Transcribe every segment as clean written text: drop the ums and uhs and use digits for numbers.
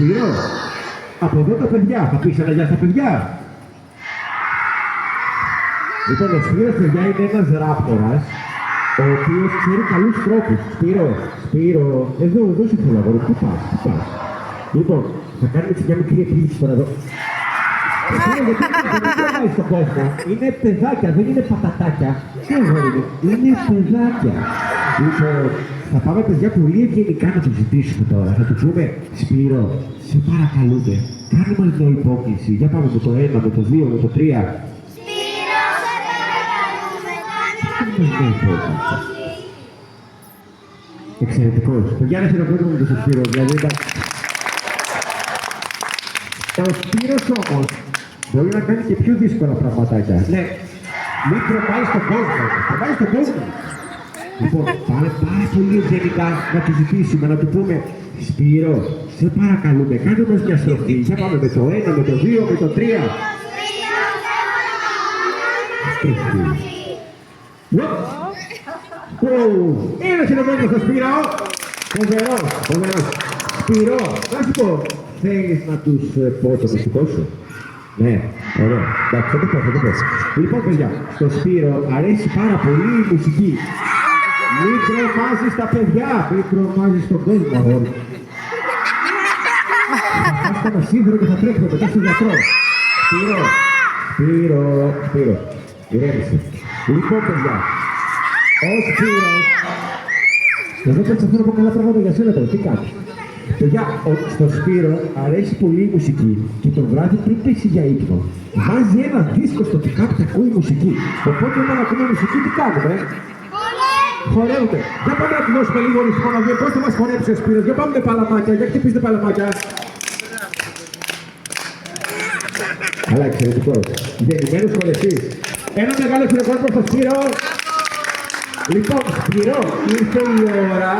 Σπύρο, από εδώ τα παιδιά, θα πεις ένα γεια στα παιδιά. Λοιπόν, ο Σπύρος, παιδιά, είναι ένας ράптορας, ο οποίος ξέρει καλούς τρόπους. Σπύρο, εδώ σε θέλω αγόρι, πού πας. Λοιπόν, θα κάνουμε μια μικρή εκκλήση τώρα εδώ. Γιατί δεν πάει στον κόσμο, είναι παιδάκια, δεν είναι πατατάκια. Τι αγόρι μου, είναι παιδάκια. Λοιπόν, θα πάμε παιδιά πολύ ευγενικά να του ζητήσουμε τώρα. Θα του πούμε, Σπύρο, σε παρακαλούμε, κάνε μας μια υπόκληση. Για πάμε με το 1, με το 2, με το 3. Σπύρο, σε παρακαλούμε, κάνε μας μια υπόκληση. Εξαιρετικός. Παιδιά, να χειροκροτούμε με τον Σπύρο, δηλαδή ήταν... Ο Σπύρος όμως μπορεί να κάνει και πιο δύσκολα πραγματάκια. Ναι, μην τρομάει στον κόσμο. Λοιπόν, πάμε πάρα πολύ ευγενικά να του ζητήσουμε, να του πούμε Σπύρο, σε παρακαλούμε, κάνε μας μια στροφή. Για πάμε με το 1, με το 2, με το 3. Είναι συνοδεύει στο Σπύρο. Φοβερός. Σπύρο, να σου πω, θέλεις να τους πω το μυστικό σου? Ναι, ωραία. Εντάξει, θα το πω. Λοιπόν, παιδιά, στο Σπύρο αρέσει πάρα πολύ η μουσική. Μην τρομάζεις τα παιδιά, μην τρομάζεις τον κόσμο, αγόρι. Θα χάσω ένα σίδερο και θα τρέχουμε μετά στον γιατρό. Σπύρο, ηρέμησε. Λοιπόν, παιδιά, ο Σπύρος... Εδώ θα να πω καλά πράγματα για σένα τώρα, τι κάνεις? Παιδιά, στο Σπύρο αρέσει πολύ η μουσική και το βράδυ πριν πέσει για ύπνο. Βάζει ένα δίσκο στο pick-up και ακούει μουσική. Οπότε όταν ακούμε μουσική, τι κάνουμε? Χορεύουμε. Για πάμε να του δώσουμε λίγο ρυθμό να δούμε πώς θα μας χορέψει ο Σπύρος. Για πάμε με παλαμάκια, για χτυπήστε παλαμάκια. Αλλά εξαιρετικός. Γεννημένος χορευτής. Ένα μεγάλο χειροκρότημα στο Σπύρο. Λοιπόν, Σπύρο, ήρθε η ώρα.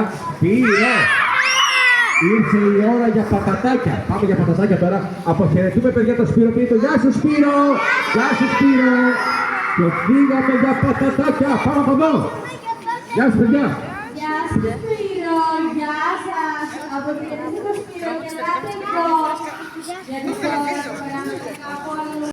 Ήρθε η ώρα για πατατάκια. Πάμε για πατατάκια τώρα. Αποχαιρετούμε παιδιά το Σπύρο Πίτο. Γεια σου Σπύρο! Και φύγαμε για πατατάκια. Πάμε από εδώ. Γεια σου παιδιά. Γεια σου Σπύρο, γεια σας. Αποχαιρετήστε το Σπύρο και ελάτε εδώ. Γιατί τώρα